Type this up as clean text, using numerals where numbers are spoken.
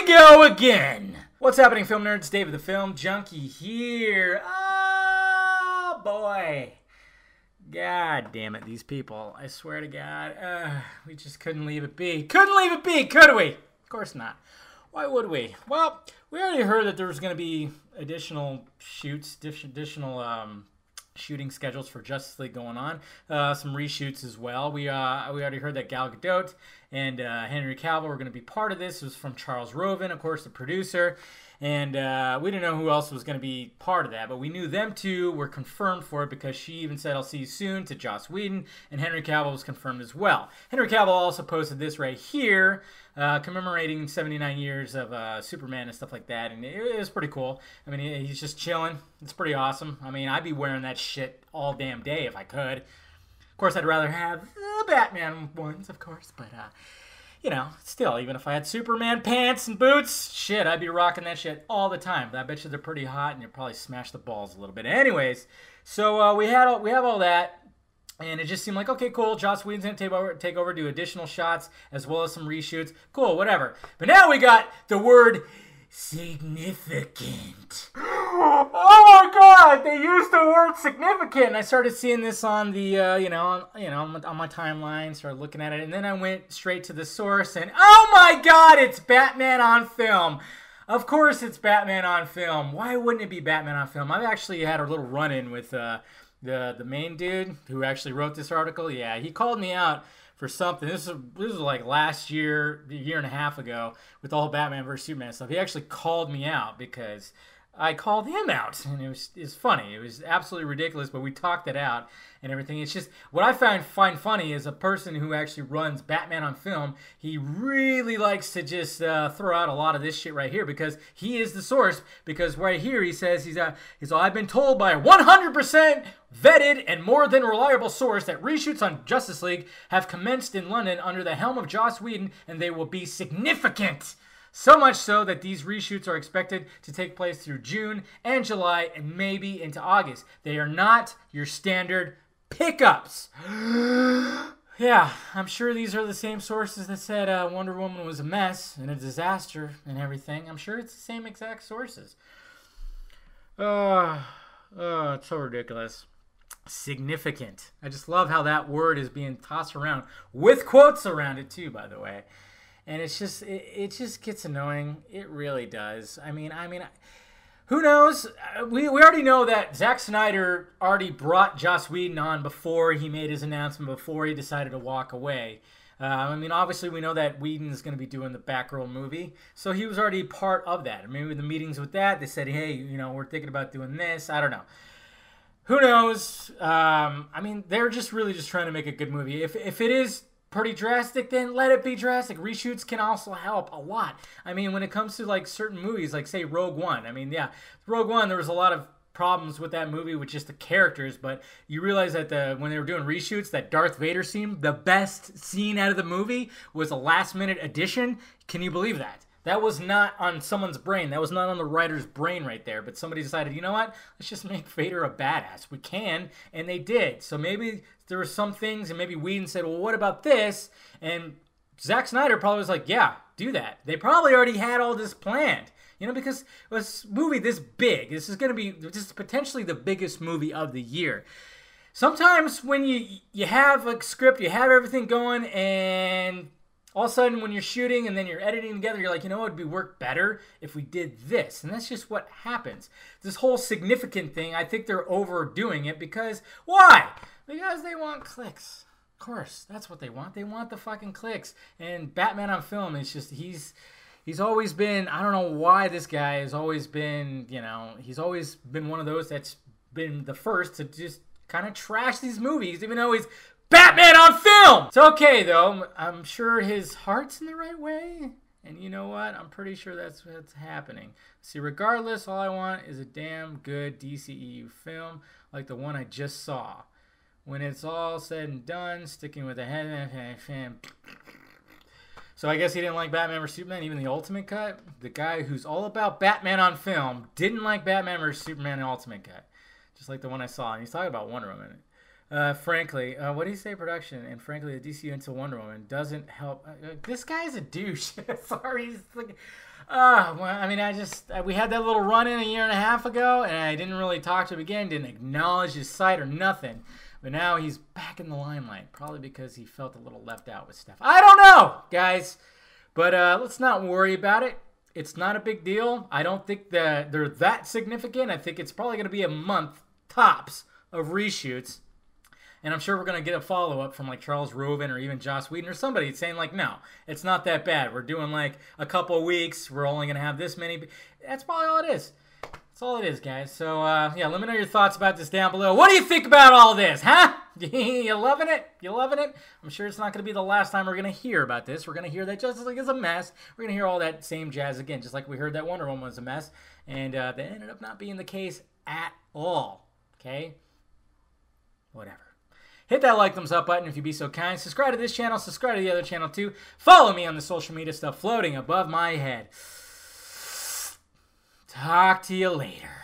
go again. What's happening, film nerds? David the Film Junkie here. Oh boy. God damn it, these people. I swear to God. We just couldn't leave it be. Couldn't leave it be, could we? Of course not. Why would we? Well, we already heard that there was going to be additional shoots, shooting schedules for Justice League going on. Some reshoots as well. We already heard that Gal Gadot and Henry Cavill were going to be part of this. It was from Charles Roven, of course, the producer. And we didn't know who else was going to be part of that, but we knew them two were confirmed for it because she even said, "I'll see you soon" to Joss Whedon, and Henry Cavill was confirmed as well. Henry Cavill also posted this right here, commemorating 79 years of Superman and stuff like that, and it was pretty cool. I mean, he's just chilling. It's pretty awesome. I mean, I'd be wearing that shit all damn day if I could. Of course, I'd rather have the Batman ones, of course, but you know, still, even if I had Superman pants and boots, shit, I'd be rocking that shit all the time. But I bet you they're pretty hot, and you'll probably smash the balls a little bit. Anyways, so we have all that, and it just seemed like, okay, cool, Joss Whedon's gonna take over, do additional shots, as well as some reshoots. Cool, whatever. But now we got the word significant. Oh my God! They used the word significant. And I started seeing this on the, on my timeline. Started looking at it, and then I went straight to the source, and oh my God, it's Batman on film. Of course, it's Batman on film. Why wouldn't it be Batman on film? I've actually had a little run-in with the main dude who actually wrote this article. Yeah, he called me out for something. This was like last year, a year and a half ago, with the whole Batman vs Superman stuff. He actually called me out because I called him out, and it's funny. It was absolutely ridiculous, but we talked it out and everything. It's just, what I find funny is a person who actually runs Batman on film, he really likes to just throw out a lot of this shit right here because he is the source. Because right here he says, I've been told by a 100% vetted and more than reliable source that reshoots on Justice League have commenced in London under the helm of Joss Whedon, and they will be significant. So much so that these reshoots are expected to take place through June and July and maybe into August. They are not your standard pickups. Yeah, I'm sure these are the same sources that said Wonder Woman was a mess and a disaster and everything. I'm sure it's the same exact sources. It's so ridiculous. Significant. I just love how that word is being tossed around with quotes around it too, by the way. And it's just, it just gets annoying. It really does. I mean, who knows? We already know that Zack Snyder already brought Joss Whedon on before he made his announcement, before he decided to walk away. I mean, obviously we know that Whedon is going to be doing the Batgirl movie, so he was already part of that. I mean, with the meetings with that, they said, hey, you know, we're thinking about doing this. I don't know. Who knows? I mean, they're just really just trying to make a good movie. If it is pretty drastic, then let it be drastic. Reshoots can also help a lot. I mean, when it comes to like certain movies, like say Rogue One, I mean, yeah, Rogue One, there was a lot of problems with that movie with just the characters, but you realize that when they were doing reshoots, that Darth Vader scene, the best scene out of the movie, was a last minute addition. Can you believe that? That was not on someone's brain. That was not on the writer's brain right there. But somebody decided, you know what? Let's just make Vader a badass. We can, and they did. So maybe there were some things, and maybe Whedon said, well, what about this? And Zack Snyder probably was like, yeah, do that. They probably already had all this planned. You know, because this movie this big, this is going to be just potentially the biggest movie of the year. Sometimes when you have a script, you have everything going, and all of a sudden, when you're shooting and then you're editing together, you're like, you know what would work better if we did this? And that's just what happens. This whole significant thing, I think they're overdoing it because, why? Because they want clicks. Of course, that's what they want. They want the fucking clicks. And Batman on film, it's just, he's always been, I don't know why this guy has always been, you know, he's always been one of those that's been the first to just kind of trash these movies, even though he's Batman on film! It's okay, though. I'm sure his heart's in the right way. And you know what? I'm pretty sure that's what's happening. See, regardless, all I want is a damn good DCEU film like the one I just saw. When it's all said and done, sticking with the head. So I guess he didn't like Batman vs Superman, even the Ultimate Cut. The guy who's all about Batman on film didn't like Batman vs Superman in Ultimate Cut. Just like the one I saw. And he's talking about Wonder Woman. Frankly, what do you say? Production and frankly, the DCU into Wonder Woman doesn't help. This guy's a douche. Sorry, he's like, well, I mean, we had that little run in a year and a half ago, and I didn't really talk to him again. Didn't acknowledge his site or nothing. But now he's back in the limelight, probably because he felt a little left out with stuff. I don't know, guys, but let's not worry about it. It's not a big deal. I don't think that they're that significant. I think it's probably going to be a month tops of reshoots. And I'm sure we're going to get a follow-up from like Charles Roven or even Joss Whedon or somebody saying like, no, it's not that bad. We're doing like a couple of weeks. We're only going to have this many. That's probably all it is. That's all it is, guys. So, yeah, let me know your thoughts about this down below. What do you think about all this, huh? You loving it? You loving it? I'm sure it's not going to be the last time we're going to hear about this. We're going to hear that Justice League is a mess. We're going to hear all that same jazz again, just like we heard that Wonder Woman was a mess. And that ended up not being the case at all. Okay? Whatever. Hit that like, thumbs up button if you'd be so kind. Subscribe to this channel. Subscribe to the other channel too. Follow me on the social media stuff floating above my head. Talk to you later.